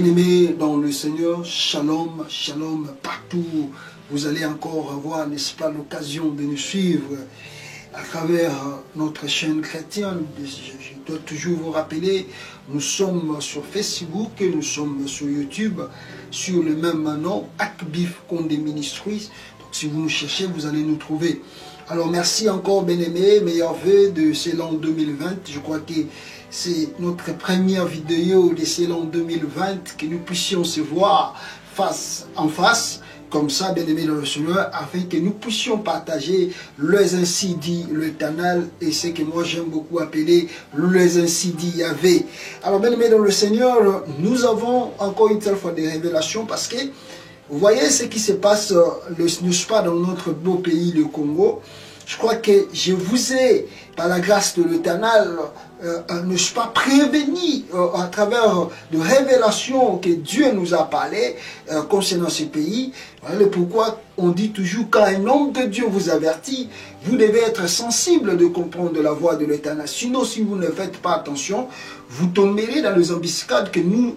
Bien-aimés dans le Seigneur, shalom, shalom, partout vous allez encore avoir, n'est-ce pas, l'occasion de nous suivre à travers notre chaîne chrétienne. Je dois toujours vous rappeler, nous sommes sur Facebook et nous sommes sur YouTube, sur le même nom, Akbif Condé Ministries. Donc si vous nous cherchez, vous allez nous trouver. Alors merci encore, bien-aimés, meilleurs vœux de ce l'an 2020. Je crois que c'est notre première vidéo de ce l'an 2020, que nous puissions se voir face en face, comme ça, bien-aimés dans le Seigneur, afin que nous puissions partager les ainsi dit l'Éternel et ce que moi j'aime beaucoup appeler les ainsi dit Yahvé. Alors, bien-aimés dans le Seigneur, nous avons encore une seule fois des révélations parce que vous voyez ce qui se passe, n'est-ce pas, dans notre beau pays, le Congo. Je crois que je vous ai, par la grâce de l'Éternel, n'est-ce pas, prévenu à travers de révélations que Dieu nous a parlé concernant ce pays. Voilà pourquoi on dit toujours, quand un homme de Dieu vous avertit, vous devez être sensible de comprendre la voix de l'Éternel. Sinon, si vous ne faites pas attention, vous tomberez dans les embuscades que nous,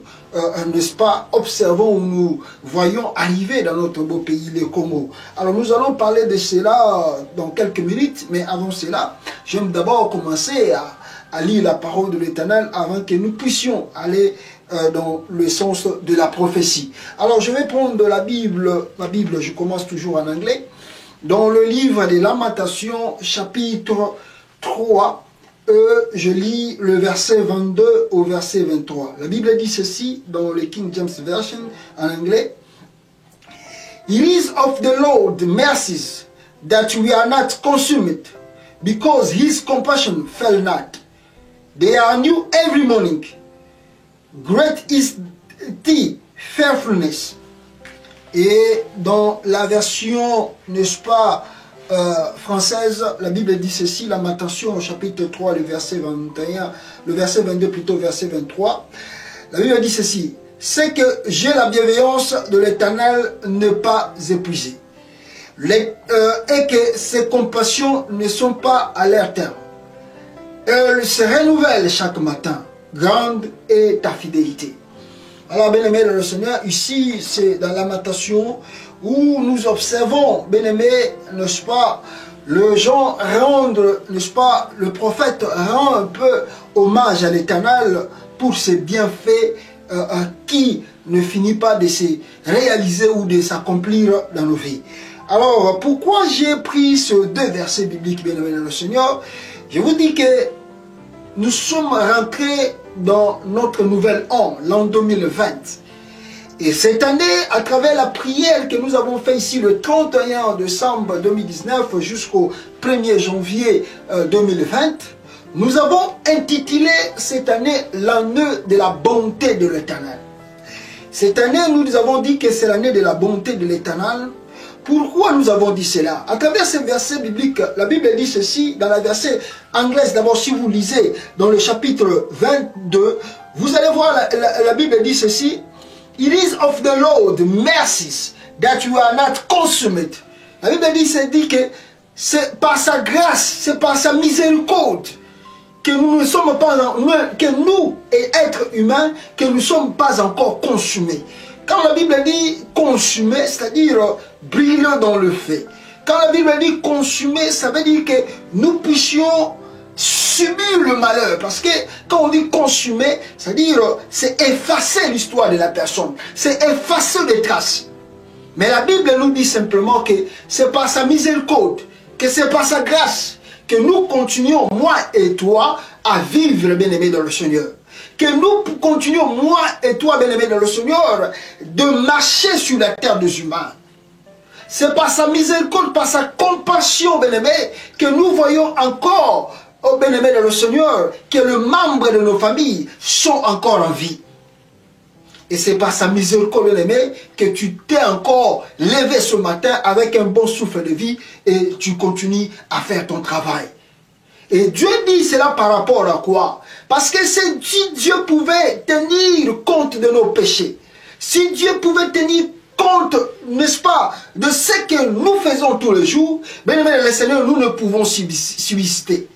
n'est-ce pas, observons ou nous voyons arriver dans notre beau pays, le Congo. Alors nous allons parler de cela dans quelques minutes, mais avant cela, j'aime d'abord commencer à lire la parole de l'Éternel avant que nous puissions aller dans le sens de la prophétie. Alors je vais prendre la Bible, je commence toujours en anglais, dans le livre des Lamentations, chapitre 3, je lis le verset 22 au verset 23. La Bible dit ceci dans le King James Version en anglais. It is of the Lord mercies that we are not consumed, because his compassion fail not. They are new every morning. Great is thy faithfulness. Et dans la version, n'est-ce pas, française, la Bible dit ceci, Lamentation au chapitre 3, le verset 21, le verset 22 plutôt, verset 23. La Bible dit ceci, c'est que j'ai la bienveillance de l'Éternel ne pas épuisée, et que ses compassions ne sont pas à leur terme. Elle se renouvelle chaque matin. Grande est ta fidélité. Alors, bien-aimés dans le Seigneur, ici, c'est dans la Lamentation où nous observons, bien-aimés, n'est-ce pas, le gens rendre, n'est-ce pas, le prophète rend un peu hommage à l'Éternel pour ses bienfaits qui ne finit pas de se réaliser ou de s'accomplir dans nos vies. Alors, pourquoi j'ai pris ces deux versets bibliques, bien-aimés dans le Seigneur? Je vous dis que nous sommes rentrés dans notre nouvel an, l'an 2020. Et cette année, à travers la prière que nous avons fait ici le 31 décembre 2019 jusqu'au 1er janvier 2020, nous avons intitulé cette année l'année de la bonté de l'Éternel. Cette année, nous avons dit que c'est l'année de la bonté de l'Éternel. Pourquoi nous avons dit cela? À travers ces versets bibliques, la Bible dit ceci, dans la verset anglaise, d'abord si vous lisez dans le chapitre 22, vous allez voir, la Bible dit ceci, It is of the Lord mercies that you are not consumed. La Bible dit que c'est par sa grâce, c'est par sa miséricorde que nous ne sommes pas, que nous, et êtres humains, que nous ne sommes pas encore consumés. Quand la Bible dit consumé, c'est-à-dire brillant dans le feu. Quand la Bible dit consumé, ça veut dire que nous puissions subir le malheur. Parce que quand on dit consumé, c'est-à-dire c'est effacer l'histoire de la personne. C'est effacer les traces. Mais la Bible nous dit simplement que c'est par sa miséricorde, que c'est par sa grâce, que nous continuons, moi et toi, à vivre, bien-aimés dans le Seigneur. Que nous continuons, moi et toi, bien-aimés dans le Seigneur, de marcher sur la terre des humains. C'est par sa miséricorde, par sa compassion, bien-aimés, que nous voyons encore, oh bien-aimés dans le Seigneur, que les membres de nos familles sont encore en vie. Et c'est par sa miséricorde, bien-aimé, que tu t'es encore levé ce matin avec un bon souffle de vie et tu continues à faire ton travail. Et Dieu dit cela par rapport à quoi? Parce que si Dieu pouvait tenir compte de nos péchés, si Dieu pouvait tenir compte, n'est-ce pas, de ce que nous faisons tous les jours, bien aimé le Seigneur, nous ne pouvons subsister.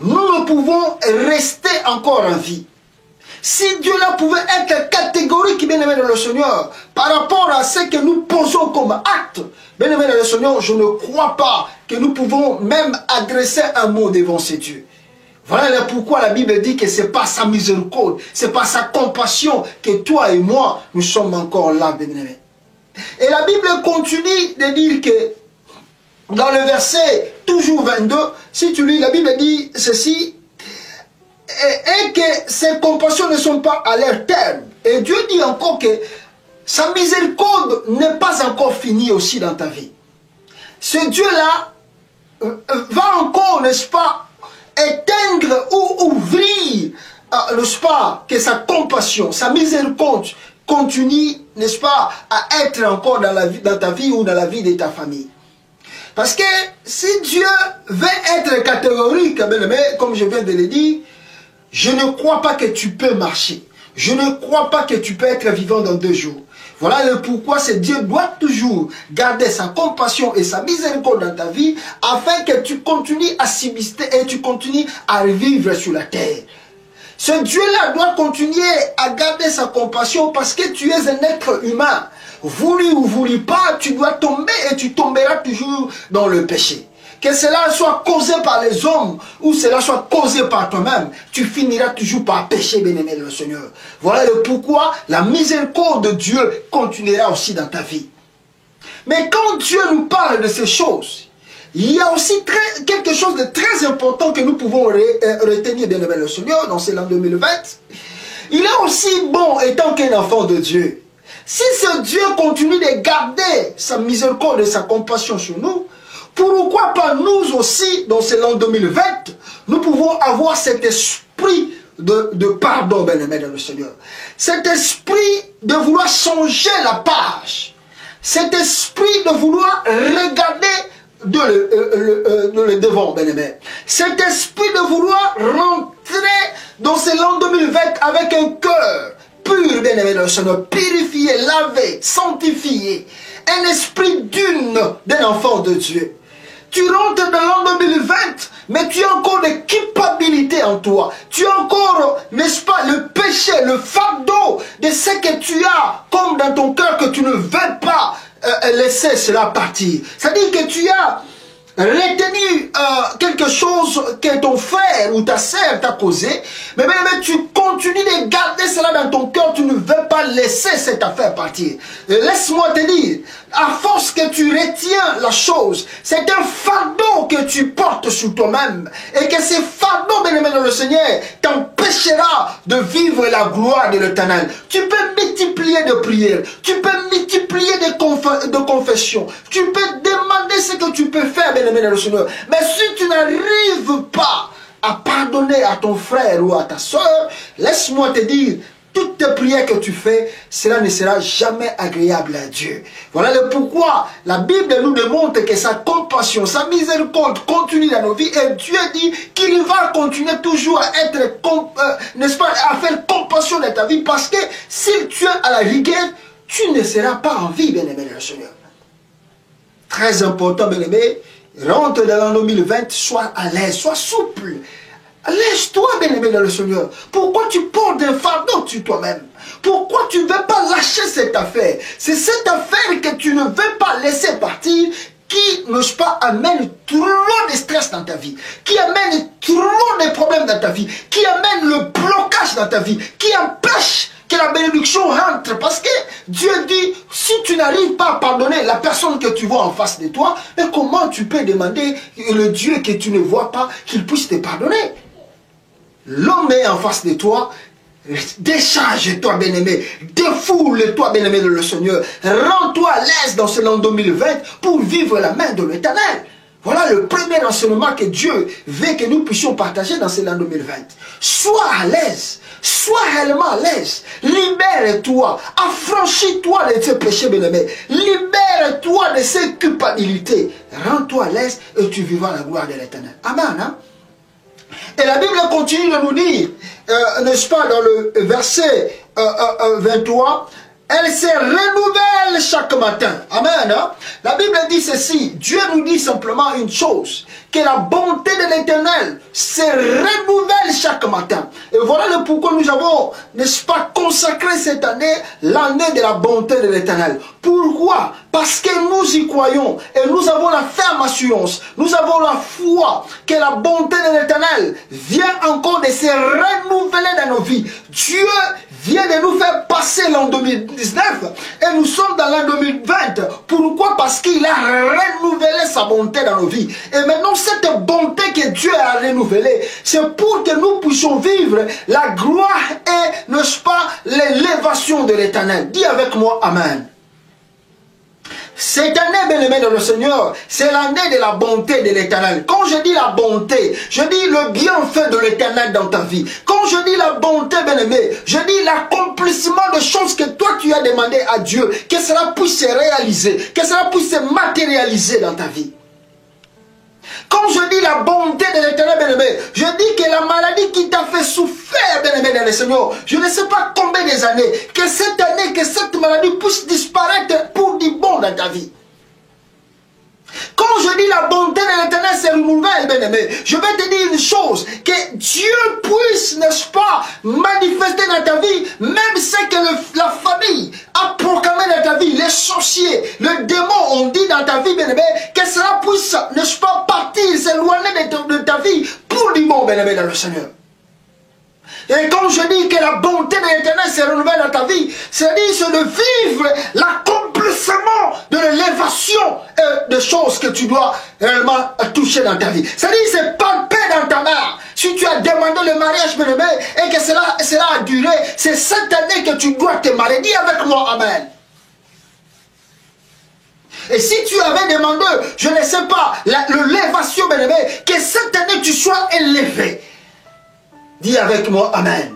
Nous ne pouvons rester encore en vie. Si Dieu là pouvait être catégorique, bien aimé dans le Seigneur, par rapport à ce que nous posons comme acte, bien aimé dans le Seigneur, je ne crois pas que nous pouvons même adresser un mot devant ces dieux. Voilà pourquoi la Bible dit que ce n'est pas sa miséricorde, ce n'est pas sa compassion que toi et moi, nous sommes encore là, bien aimé. Et la Bible continue de dire que dans le verset toujours 22, si tu lis, la Bible dit ceci, et que ses compassions ne sont pas à leur terme. Et Dieu dit encore que sa miséricorde n'est pas encore finie aussi dans ta vie. Ce Dieu-là va encore, n'est-ce pas, éteindre ou ouvrir, n'est-ce pas, que sa compassion, sa miséricorde continue, n'est-ce pas, à être encore dans ta vie ou dans la vie de ta famille. Parce que si Dieu veut être catégorique, comme je viens de le dire, je ne crois pas que tu peux marcher. Je ne crois pas que tu peux être vivant dans 2 jours. Voilà le pourquoi ce Dieu doit toujours garder sa compassion et sa miséricorde dans ta vie afin que tu continues à subsister et tu continues à vivre sur la terre. Ce Dieu-là doit continuer à garder sa compassion parce que tu es un être humain. Voulu ou voulu pas, tu dois tomber et tu tomberas toujours dans le péché. Que cela soit causé par les hommes ou cela soit causé par toi-même, tu finiras toujours par pécher, bien-aimé le Seigneur. Voilà le pourquoi la miséricorde de Dieu continuera aussi dans ta vie. Mais quand Dieu nous parle de ces choses, il y a aussi quelque chose de très important que nous pouvons retenir, bien-aimé le Seigneur, dans l'an 2020. Il est aussi bon étant qu'un enfant de Dieu. Si ce Dieu continue de garder sa miséricorde et sa compassion sur nous, pourquoi pas nous aussi, dans l'an 2020, nous pouvons avoir cet esprit de pardon, bien-aimé dans le Seigneur. Cet esprit de vouloir changer la page. Cet esprit de vouloir regarder le devant, bien-aimé. Cet esprit de vouloir rentrer dans l'an 2020 avec un cœur pur, bien-aimé dans le Seigneur, purifié, lavé, sanctifié. Un esprit d'un enfant de Dieu. Tu rentres dans l'an 2020, mais tu as encore des culpabilités en toi. Tu as encore, n'est-ce pas, le péché, le fardeau de ce que tu as comme dans ton cœur que tu ne veux pas laisser cela partir. C'est-à-dire que tu as retenu quelque chose que ton frère ou ta sœur t'a causé, mais tu continues de garder cela dans ton cœur, tu ne veux pas laisser cette affaire partir. Laisse-moi te dire, à force que tu retiens la chose, c'est un fardeau que tu portes sur toi-même, et que ce fardeau, bien-aimé dans le Seigneur, t'empêchera de vivre la gloire de l'Éternel. Tu peux multiplier de prières, tu peux multiplier de confessions, tu peux demander ce que tu peux faire, bien-aimé dans le Seigneur. Mais si tu n'arrives pas à pardonner à ton frère ou à ta soeur, laisse-moi te dire, toutes tes prières que tu fais, cela ne sera jamais agréable à Dieu. Voilà le pourquoi la Bible nous démontre que sa compassion, sa miséricorde continue dans nos vies. Et Dieu dit qu'il va continuer toujours à être, n'est-ce pas, à faire compassion dans ta vie. Parce que si tu es à la rigueur, tu ne seras pas en vie, bien-aimé dans le Seigneur. Très important, bien-aimé. Rentre dans l'an 2020, sois à l'aise, sois souple. Laisse-toi, bien-aimé dans le Seigneur. Pourquoi tu portes un fardeau sur toi-même? Pourquoi tu ne veux pas lâcher cette affaire? C'est cette affaire que tu ne veux pas laisser partir qui, n'est-ce pas, amène trop de stress dans ta vie, qui amène trop de problèmes dans ta vie, qui amène le blocage dans ta vie, qui empêche que la bénédiction rentre. Parce que Dieu dit, si tu n'arrives pas à pardonner la personne que tu vois en face de toi, mais comment tu peux demander le Dieu que tu ne vois pas qu'il puisse te pardonner? L'homme est en face de toi, décharge-toi, bien-aimé, défoule-toi, bien-aimé de le Seigneur, rends-toi à l'aise dans ce l'an 2020 pour vivre la main de l'Éternel. Voilà le premier enseignement que Dieu veut que nous puissions partager dans ce l'an 2020. Sois à l'aise, sois réellement à l'aise, libère-toi, affranchis-toi de ces péchés, bien-aimé, libère-toi de ces culpabilités, rends-toi à l'aise et tu vivras la gloire de l'Éternel. Amen, hein? Et la Bible continue de nous dire, n'est-ce pas, dans le verset 23, elle se renouvelle chaque matin. Amen. Hein? La Bible dit ceci, Dieu nous dit simplement une chose, que la bonté de l'Éternel se renouvelle chaque matin. Et voilà le pourquoi nous avons, n'est-ce pas, consacré cette année, l'année de la bonté de l'Éternel. Pourquoi? Parce que nous y croyons et nous avons la ferme assurance, nous avons la foi que la bonté de l'Éternel vient encore de se renouveler dans nos vies. Dieu vient de nous faire passer l'an 2019 et nous sommes dans l'an 2020. Pourquoi? Parce qu'il a renouvelé sa bonté dans nos vies. Et maintenant, cette bonté que Dieu a renouvelée, c'est pour que nous puissions vivre la gloire et, n'est-ce pas, l'élévation de l'Éternel. Dis avec moi, Amen. Cette année, bien-aimé dans le Seigneur, c'est l'année de la bonté de l'Éternel. Quand je dis la bonté, je dis le bienfait de l'Éternel dans ta vie. Quand je dis la bonté, bien-aimé, je dis l'accomplissement de choses que toi tu as demandé à Dieu, que cela puisse se réaliser, que cela puisse se matérialiser dans ta vie. Quand je dis la bonté de l'Éternel, bien-aimé, je dis que la maladie qui t'a fait souffrir, bien-aimé dans le Seigneur, je ne sais pas combien des années, que cette année, que cette maladie puisse disparaître pour du bon dans ta vie. Quand je dis la bonté de l'Éternel, c'est renouvelé, bien-aimé. Je vais te dire une chose, que Dieu puisse, n'est-ce pas, manifester dans ta vie, même ce que la famille a proclamé dans ta vie, les sorciers, le démon ont dit dans ta vie, bien-aimé, que cela puisse, n'est-ce pas, partir, s'éloigner de ta vie pour du bon, bien-aimé, dans le Seigneur. Et quand je dis que la bonté de l'Éternel se renouvelle dans ta vie, c'est-à-dire de vivre l'accomplissement de l'élévation des choses que tu dois réellement toucher dans ta vie. C'est-à-dire c'est palpé dans ta main. Si tu as demandé le mariage, bien-aimé, et que cela a duré, c'est cette année que tu dois te marier. Dis avec moi, Amen. Et si tu avais demandé, je ne sais pas, l'élévation, bien-aimé, que cette année tu sois élevé. Dis avec moi, Amen.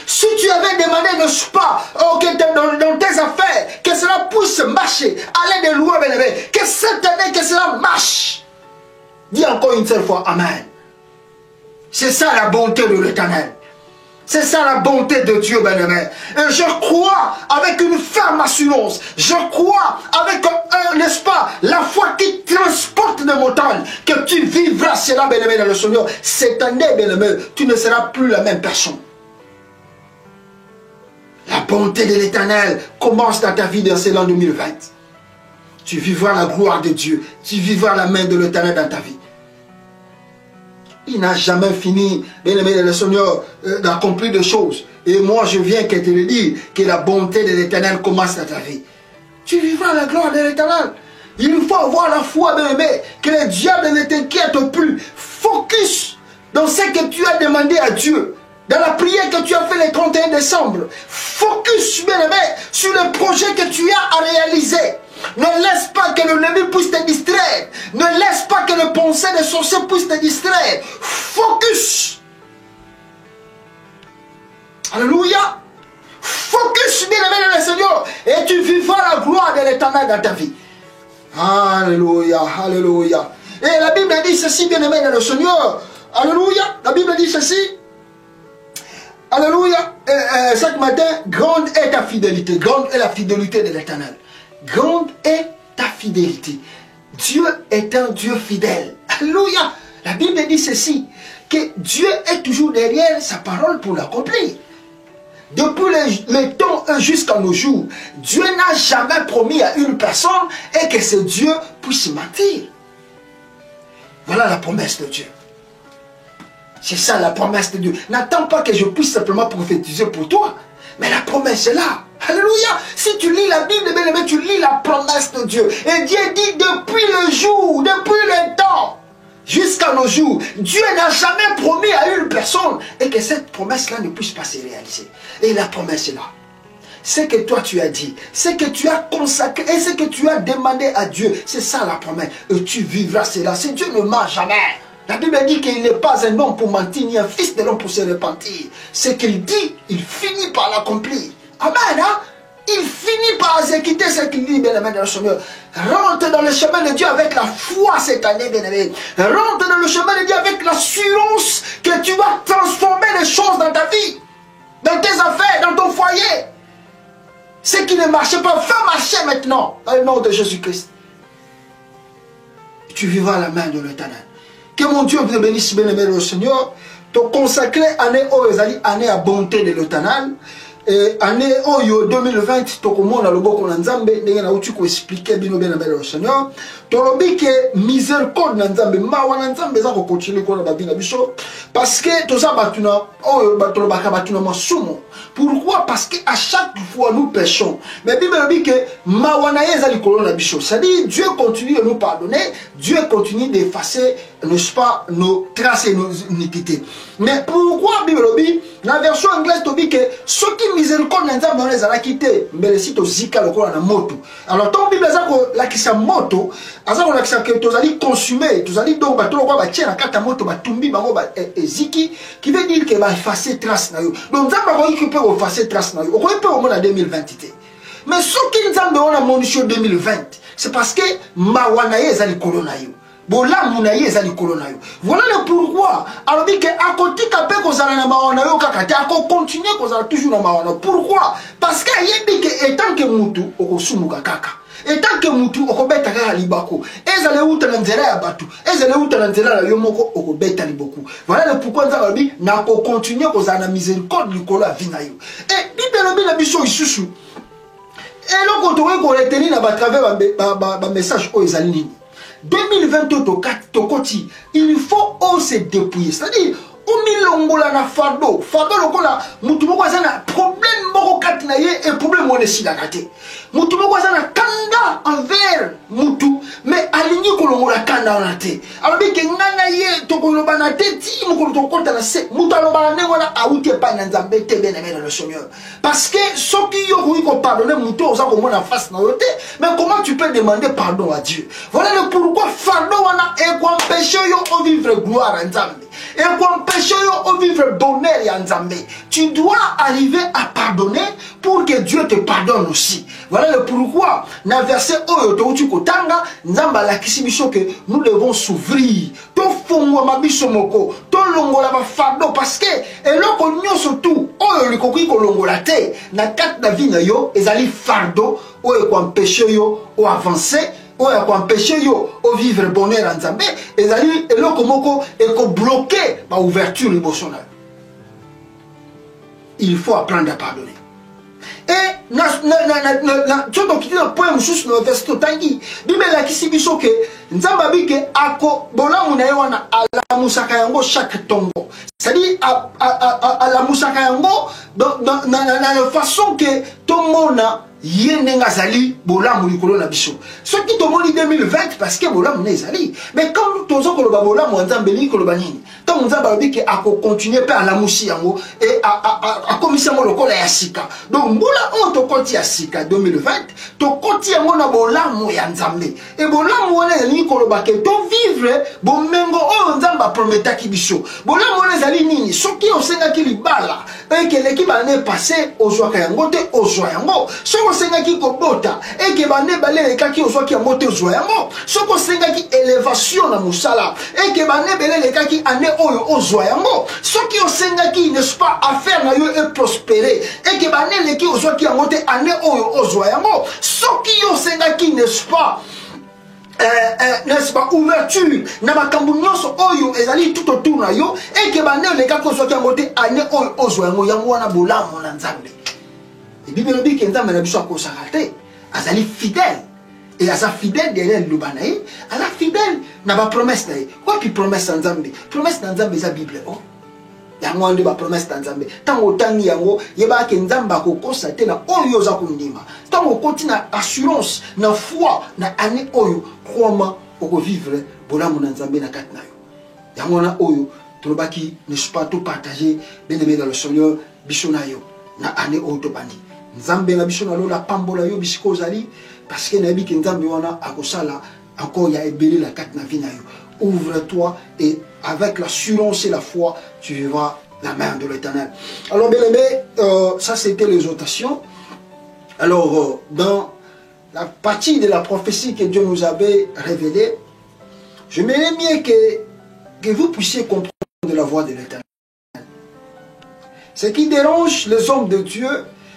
Si tu avais demandé, n'est-ce pas, dans tes affaires, que cela puisse marcher, aller de loin, bien-aimé, que cette année, que cela marche. Dis encore une seule fois, Amen. C'est ça la bonté de l'Éternel. C'est ça la bonté de Dieu, bien-aimé. Et je crois avec une ferme assurance. Je crois avec, n'est-ce pas, la foi qui transporte les montagnes, que tu vivras cela, bien-aimé, dans le Seigneur. Cette année, bien-aimé, tu ne seras plus la même personne. La bonté de l'Éternel commence dans ta vie dans ce l'an 2020. Tu vivras la gloire de Dieu. Tu vivras la main de l'Éternel dans ta vie. Il n'a jamais fini, bien-aimé le Seigneur, d'accomplir des choses. Et moi, je viens que te le dire, que la bonté de l'Éternel commence dans ta vie. Tu vivras la gloire de l'Éternel. Il faut avoir la foi, bien-aimé, que le diable ne t'inquiète plus. Focus dans ce que tu as demandé à Dieu. Dans la prière que tu as fait le 31 décembre. Focus, bien-aimé, sur le projet que tu as à réaliser. Ne laisse pas que l'ennemi puisse te distraire. Ne laisse pas que le pensée des sorciers puisse te distraire. Focus. Alléluia. Focus, bien-aimé dans le Seigneur. Et tu vivras la gloire de l'Éternel dans ta vie. Alléluia. Alléluia. Et la Bible dit ceci, bien-aimé dans le Seigneur. Alléluia. La Bible dit ceci. Alléluia. Chaque matin, grande est ta fidélité. Grande est la fidélité de l'Éternel. Grande est ta fidélité. Dieu est un Dieu fidèle. Alléluia. La Bible dit ceci, que Dieu est toujours derrière sa parole pour l'accomplir. Depuis le temps jusqu'à nos jours, Dieu n'a jamais promis à une personne et que ce Dieu puisse mentir. Voilà la promesse de Dieu. C'est ça la promesse de Dieu. N'attends pas que je puisse simplement prophétiser pour toi. Mais la promesse est là. Alléluia. Si tu lis la Bible, bien-aimé, tu lis la promesse de Dieu. Et Dieu dit depuis le jour, depuis le temps, jusqu'à nos jours, Dieu n'a jamais promis à une personne et que cette promesse-là ne puisse pas se réaliser. Et la promesse est là. Ce que toi tu as dit, ce que tu as consacré et ce que tu as demandé à Dieu, c'est ça la promesse. Et tu vivras cela. Si Dieu ne ment jamais. La Bible dit qu'il n'est pas un homme pour mentir, ni un fils de l'homme pour se repentir. Ce qu'il dit, il finit par l'accomplir. Amen, hein? Il finit par exécuter ce qu'il dit, bien-aimé dans le Seigneur. Rentre dans le chemin de Dieu avec la foi cette année, bien-aimé. Rentre dans le chemin de Dieu avec l'assurance que tu vas transformer les choses dans ta vie, dans tes affaires, dans ton foyer. Ce qui ne marchait pas, fais marcher maintenant, dans le nom de Jésus-Christ. Tu vivras la main de l'Éternel. Que mon Dieu vous bénisse, bien-aimé le Seigneur. to consacré année Oyezali, année à bonté de l'Éternel. Année Oyo 2020, to komona loboko na Nzambe, ndenge na uti ko expliquer bino bien le Seigneur. To lobi ke miséricorde na Nzambe, mawa na Nzambe za ko continuer ko na babina biso parce que to za batuna oyo bato baka batuna masumo. Pourquoi? Parce que à chaque fois nous péchons. Mais Bible dit que mawa na yeza likolo na biso. C'est-à-dire Dieu continue de nous pardonner, Dieu continue d'effacer, n'est-ce pas, nos traces et nos iniquités. Mais pourquoi Bible dit dans la version anglaise to dit que ceux qui miséricorde na Nzambe on les a quittés, mais les sites zika lokola na moto. Alors ton Bible za ko la kisa moto, aza ko la kisa que tu allais consumer, tu allais donc bato ko ba tia na kata moto ba tumbi bango ba ziki qui veut dire que va effacer trace na yo. Donc Nzambe ko récupérer effacer trace na yo. O ko peut au moins en 2020. Mais ceux qui Nzambe on a monition 2020, c'est parce que mawana ye za likolo na yo. Voilà le pourquoi. Alors dit que à côté kapé kozala na mawana yo kakate ako continuer kozala toujours na mawana. Pourquoi? Parce que yebi que étant que mutu okosumuka kaka. Étant que mutu okobeta kaka libako. Ezale uta na nzela ya batu. Ezale uta na nzela ya yomoko okobeta liboko. Voilà le pourquoi nzala bi na ko continuer kozala na miséricorde likolo ya vina yo. Et bibelo na biso isusu. Et loko to ko retenir na ba travers ba message o ezali nini. 2022 tokoti, il faut se dépouiller. C'est-à-dire, omilongola na fardo lokola mutu moko azana problème moko kati na ye et problème on est kate. Mutu moko azana kanda envers mutu mais alingi kolongola kanda na te. Alors bi ke ngana ye tokoloba na te ti moko tokota na se mutu aloba na ngona auti pa na Nzambe te bien aimé dans le Seigneur. Parce que soki yo ko pardonner mutu oza ko mona face na yote, mais comment tu peux demander pardon à Dieu? Voilà le pourquoi fardo wana e ko empêcher yo au vivre gloire en Nzambe. Et pour empêcher au vivre bonheur et Nzambe, tu dois arriver à pardonner pour que Dieu te pardonne aussi. Voilà le pourquoi. Dans le verset Kotanga, Nzamba la kisibiso que nous devons s'ouvrir. To fongo mabiso moko, to longola ba fardo parce que et lo ko nyoso tout, oyo likoki ko longola te, na kat na vie na yo, ezali fardo, oyo ko empêcher yo ou avancer. Oya ko empêcher yo au vivre bonheur en Nzambe ezali eloko moko eko bloquer ma ouverture émotionnelle. Il faut apprendre à pardonner. Et tu dois quitter le point mususu no verset totangi Bible la kisibiso ke Nzamba bi ke ako bolamu na yo na ala musaka yango chaque tombo. C'est-à-dire à la musaka yango dans la façon que tomona yenenga zali bolamu likolo na biso. Ce qui tomoni 2020 parce que bolamu na ezali. Mais quand tozo koloba bolamu Nzambe likolo banini. Tant Nzamba bi ke ako continuer pe à la musi yango et à komisa mo lokola ya sika. Donc mbula on to konti ya sika 2020 to konti yango na bolamu ya Nzambe. Et bolamu wana likolo ba ke to vivre bomengo o Nzamba prometaki biso. Bolamu wana ezali nini? Soki osenga ki libala et que l'équipe année passée au joaka yango te au joa yango. Soko senga ki kobota et que bane balé kaki au joaki yango te au joa yango. Soko senga ki élévation na musala et que bane belé kaki année oyo au joa yango. Soki osenga ki n'est-ce pas affaire na yo et prospérer et que bane leki au joaki yango te année oyo au joa yango. Soki osenga ki n'est-ce pas n'est-ce pas ouverture na makambo nyonso oyo ezali tout autour na yo et que bane le kaki au joaki yango te année oyo au joa yango yango wana bolamu na Nzambe. Et Bible dit que Nzambe na biso ko sakate azali fidèle et aza fidèle derrière lubanaï ala fidèle na ba promesse na ye. Quoi qui promesse Nzambe? Promesse na Nzambe za Bible oh. Yango ande ba promesse na Nzambe. Tango tangi yango yeba ke Nzambe ko konstate na oyo za kundima. Tango continue assurance na foi na année oyo croima oko vivre bolamu na Nzambe na kat na yo. Yango na oyo trobaki ne pas pas tout partager bien aimé dans le Seigneur biso na yo na année oyo to bandi. Nzambe na biso na lola pambola yo bisiko zali parce que na bi ke Nzambe wana akosala encore ya ebele la kat na vie na yo. Ouvre-toi et avec l'assurance et la foi, tu vivras la main de l'Éternel. Alors bien aimé, ça c'était l'exhortation. Alors dans la partie de la prophétie que Dieu nous avait révélée, je m'aimerais bien que vous puissiez comprendre la voix de l'Éternel. Ce qui dérange les hommes de Dieu,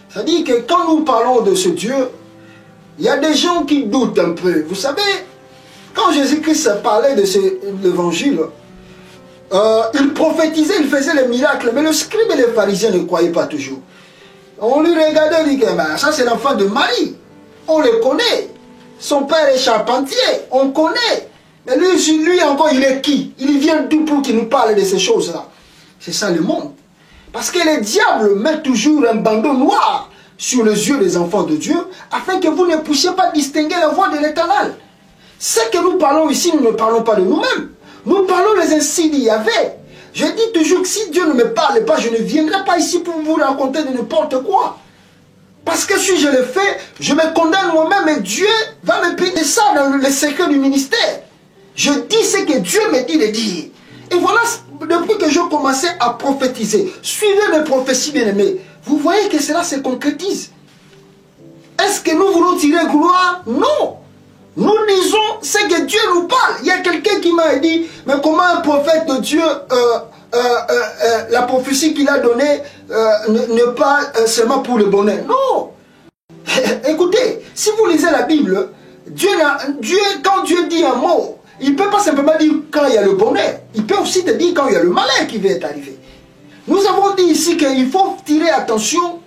c'est-à-dire que quand nous parlons de ce Dieu, il y a des gens qui doutent un peu. Vous savez, quand Jésus-Christ parlait de l'évangile, il prophétisait, il faisait les miracles, mais le scribe et les pharisiens ne croyaient pas toujours. On lui regardait, il dit, ça c'est l'enfant de Marie, on le connaît, son père est charpentier, on connaît, mais lui encore il est qui? Il vient d'où pour qu'il nous parle de ces choses-là? C'est ça le monde. Parce que les diables mettent toujours un bandeau noir sur les yeux des enfants de Dieu, afin que vous ne puissiez pas distinguer la voix de l'Éternel. Ce que nous parlons ici, nous ne parlons pas de nous-mêmes. Nous parlons les ainsi d'il y avait. Je dis toujours que si Dieu ne me parle pas, je ne viendrai pas ici pour vous raconter de n'importe quoi. Parce que si je le fais, je me condamne moi-même et Dieu va me payer ça dans le secret du ministère. Je dis ce que Dieu me dit de dire. Et voilà, depuis que je commençais à prophétiser, suivez mes prophéties bien-aimées, vous voyez que cela se concrétise. Est-ce que nous voulons tirer gloire? Non. Nous disons ce que Dieu nous parle. Il y a quelqu'un qui m'a dit, mais comment un prophète de Dieu, la prophétie qu'il a donnée, ne pas seulement pour le bonheur? Non. Écoutez, si vous lisez la Bible, quand Dieu dit un mot, il ne peut pas simplement dire quand il y a le bonheur. Il peut aussi te dire quand il y a le malheur qui va arriver. Nous avons dit ici qu'il faut tirer attention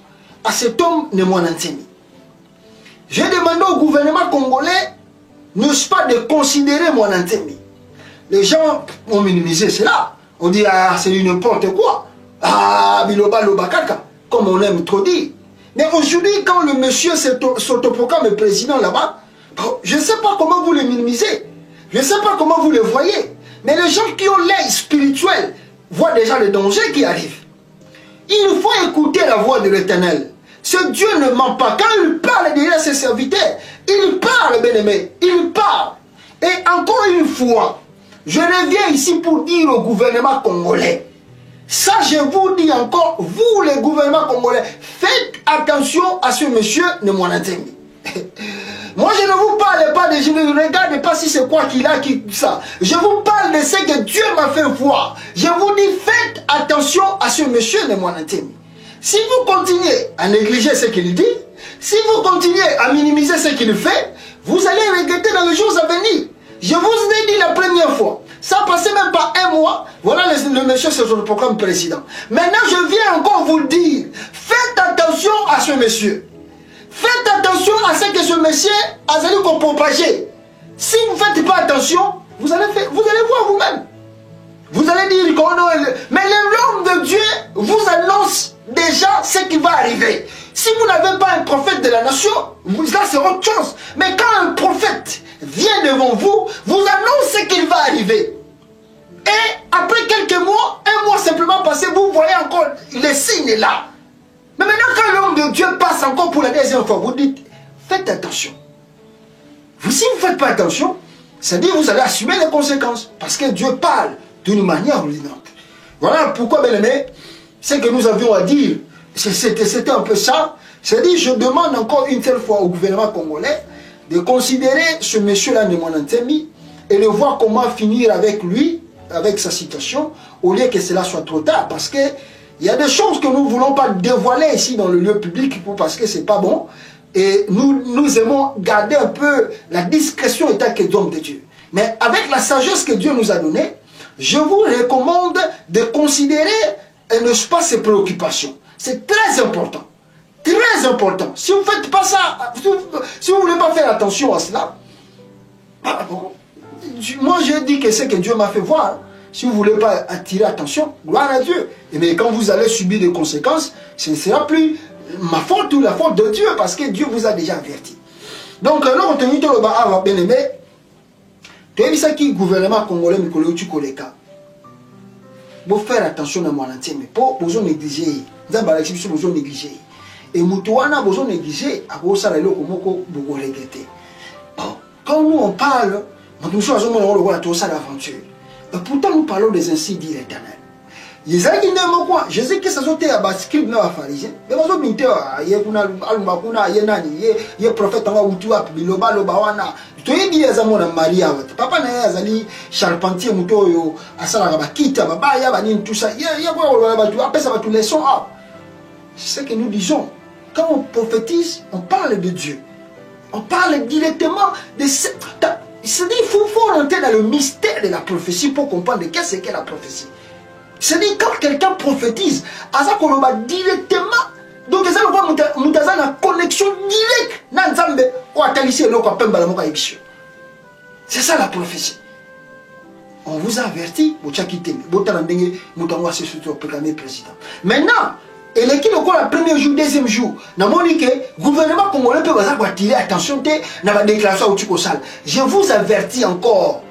à cet homme Nemwanantemi. J'ai demandé au gouvernement congolais, n'est-ce pas, de considérer Mwanantemi. Les gens ont minimisé cela. On dit, ah, c'est n'importe quoi. Ah, biloba lobakaka, comme on aime trop dire. Mais aujourd'hui, quand le monsieur s'autoproclame président là-bas, je ne sais pas comment vous le minimisez. Je ne sais pas comment vous le voyez. Mais les gens qui ont l'œil spirituel voient déjà le danger qui arrive. Il faut écouter la voix de l'Éternel. Ce Dieu ne ment pas. Quand il parle déjà à ses serviteurs, il parle, bien-aimé, il parle. Et encore une fois, je reviens ici pour dire au gouvernement congolais, ça je vous dis encore, vous les gouvernements congolais, faites attention à ce monsieur Nemwanantemi. Moi je ne vous parle pas de, je ne regarde pas si c'est quoi qu'il a, ça. Je vous parle de ce que Dieu m'a fait voir. Je vous dis, faites attention à ce monsieur Nemwanantemi. Si vous continuez à négliger ce qu'il dit, si vous continuez à minimiser ce qu'il fait, vous allez regretter dans les jours à venir. Je vous ai dit la première fois, ça passait même pas un mois, voilà le monsieur c'est le programme président. Maintenant je viens encore vous dire, faites attention à ce monsieur. Faites attention à ce que ce monsieur a allé propager. Si vous ne faites pas attention, vous allez voir vous-même. Vous allez dire qu'on a... Mais l'homme de Dieu vous annonce déjà ce qui va arriver. Si vous n'avez pas un prophète de la nation, là c'est autre chose. Mais quand un prophète vient devant vous, vous annonce ce qu'il va arriver. Et après quelques mois, un mois simplement passé, vous voyez encore les signes là. Mais maintenant quand l'homme de Dieu passe encore pour la deuxième fois, vous dites, faites attention. Si vous ne faites pas attention, c'est-à-dire que vous allez assumer les conséquences. Parce que Dieu parle d'une manière ou d'une autre. Voilà pourquoi, bien aimé, ce que nous avions à dire, c'était un peu ça. C'est-à-dire, je demande encore une telle fois au gouvernement congolais de considérer ce monsieur-là, Nemwanantemi, et de voir comment finir avec lui, avec sa situation, au lieu que cela soit trop tard. Parce que il y a des choses que nous ne voulons pas dévoiler ici dans le lieu public parce que ce n'est pas bon. Et nous aimons garder un peu la discrétion étant que d'homme de Dieu. Mais avec la sagesse que Dieu nous a donnée, je vous recommande de considérer, n'est-ce pas, ces préoccupations. C'est très important. Très important. Si vous ne faites pas ça, si vous ne voulez pas faire attention à cela, moi je dis que c'est que Dieu m'a fait voir. Si vous ne voulez pas attirer attention, gloire à Dieu. Mais quand vous allez subir des conséquences, ce ne sera plus ma faute ou la faute de Dieu, parce que Dieu vous a déjà averti. Donc, là, on tenait le bas, bien aimé. Tu as vu ça qui gouvernement congolais, mais tu connais pas. Vous faire attention à moi, mais pas besoin de négliger. Vous avez besoin de négliger. Et Moutouana, besoin de négliger, à cause de ça, vous regrettez. Quand nous on parle, nous sommes à tout ça l'aventure. Et pourtant, nous parlons des ainsi dit l'Éternel. Je sais que ça a été un script dans la pharisien. Mais je sais que il y a un prophète qui a été biloba lobawana. Tu es dit à Maria, papa n'a pas charpentier mutoyo, à Salaba Kita, Baba, tout ça. Il y a après ça va tous les sons. C'est ce que nous disons. Quand on prophétise, on parle de Dieu. On parle directement de C'est-à-dire qu'il faut rentrer dans le mystère de la prophétie pour comprendre qu'est-ce qu'est la prophétie. C'est-à-dire quand quelqu'un prophétise, Aza Koloba directement, donc ça nous a une connexion directe. C'est ça la prophétie. On vous a averti, maintenant, et l'équipe le premier jour, deuxième jour, le gouvernement congolais peut attirer attention à la déclaration au Tchikosal. Je vous avertis encore,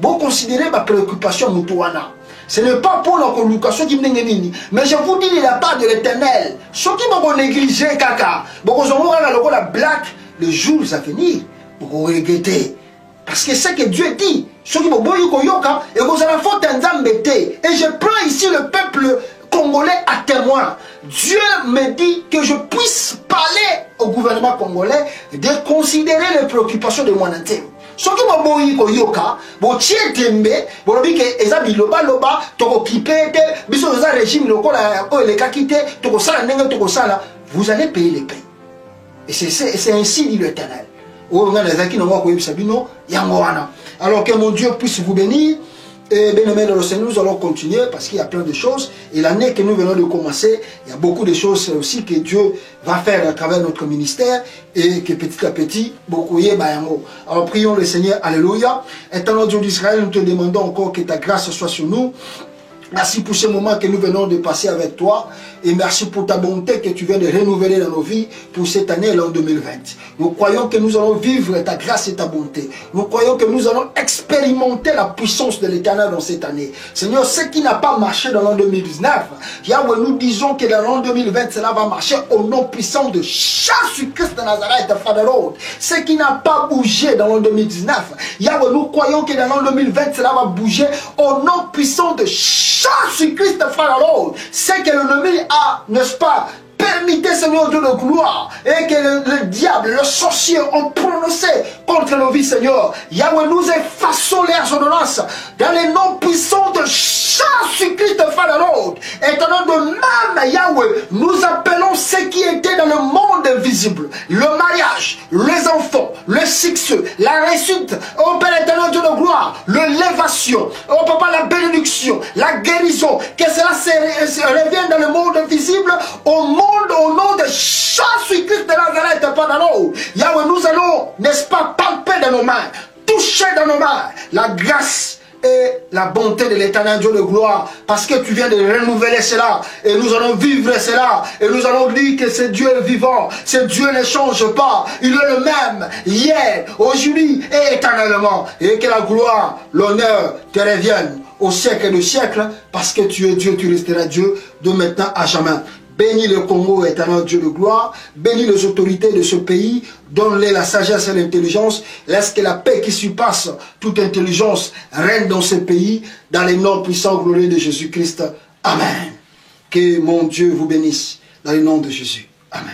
vous considérez ma préoccupation Moutouana. Ce n'est pas pour la communication qui me dit, mais je vous dis de la part de l'Éternel. Ceux qui m'ont négligé, caca, la blague, les jours à venir, vous regrettez. Parce que c'est que Dieu dit, ceux qui m'ont boyé koyoka, et vous allez faire un embêté. Et je prends ici le peuple congolais à témoin. Dieu me dit que je puisse parler au gouvernement congolais de considérer les préoccupations de mon intime. Ceux qui m'ont boyé koyoka, vous tiez tembe, vous avez dit que les amis loba, toko kipé, biso za régime lokola, les kakite, toko sala nenga, toko sala, vous allez payer les prix. Et c'est ainsi dit l'Éternel. Alors que mon Dieu puisse vous bénir. Et bien aimé dans le Seigneur, nous allons continuer parce qu'il y a plein de choses. Et l'année que nous venons de commencer, il y a beaucoup de choses aussi que Dieu va faire à travers notre ministère et que petit à petit, beaucoup y est. Alors prions le Seigneur, alléluia. Éternel Dieu d'Israël, nous te demandons encore que ta grâce soit sur nous. Merci pour ce moment que nous venons de passer avec toi. Et merci pour ta bonté que tu viens de renouveler dans nos vies pour cette année, l'an 2020. Nous croyons que nous allons vivre ta grâce et ta bonté. Nous croyons que nous allons expérimenter la puissance de l'Éternel dans cette année. Seigneur, ce qui n'a pas marché dans l'an 2019, Yahweh, nous disons que dans l'an 2020, cela va marcher au nom puissant de Jésus-Christ de Nazareth, Father Lord. Ce qui n'a pas bougé dans l'an 2019, Yahweh, nous croyons que dans l'an 2020, cela va bouger au nom puissant de Jésus-Christ de Father Lord. C'est que l'ennemi a, n'est-ce pas, permettez, Seigneur Dieu de gloire, et que le diable, le sorcier ont prononcé contre nos vies, Seigneur. Yahweh, nous effaçons les ordonnances dans les noms puissants de Jésus-Christ de Father Lord. Étonnant de même, Yahweh, nous appelons ce qui était dans le monde invisible, le mariage, les enfants, le succès, la réussite, oh Père éternel Dieu de gloire, l'élévation, oh Papa, la bénédiction, la guérison, que cela se revienne dans le monde invisible, au monde, au nom de Jésus-Christ de Nazareth, Père Yahweh, nous allons, n'est-ce pas, palper dans nos mains, toucher dans nos mains la grâce et la bonté de l'Éternel Dieu de gloire, parce que tu viens de renouveler cela, et nous allons vivre cela, et nous allons dire que ce Dieu est vivant, ce Dieu ne change pas, il est le même, hier, aujourd'hui et éternellement, et que la gloire, l'honneur te reviennent au siècle des siècles, parce que tu es Dieu, tu resteras Dieu de maintenant à jamais. Bénis le Congo, éternel Dieu de gloire. Bénis les autorités de ce pays. Donne-les la sagesse et l'intelligence. Laisse que la paix qui surpasse toute intelligence règne dans ce pays. Dans les noms puissants glorieux de Jésus-Christ. Amen. Que mon Dieu vous bénisse. Dans le nom de Jésus. Amen.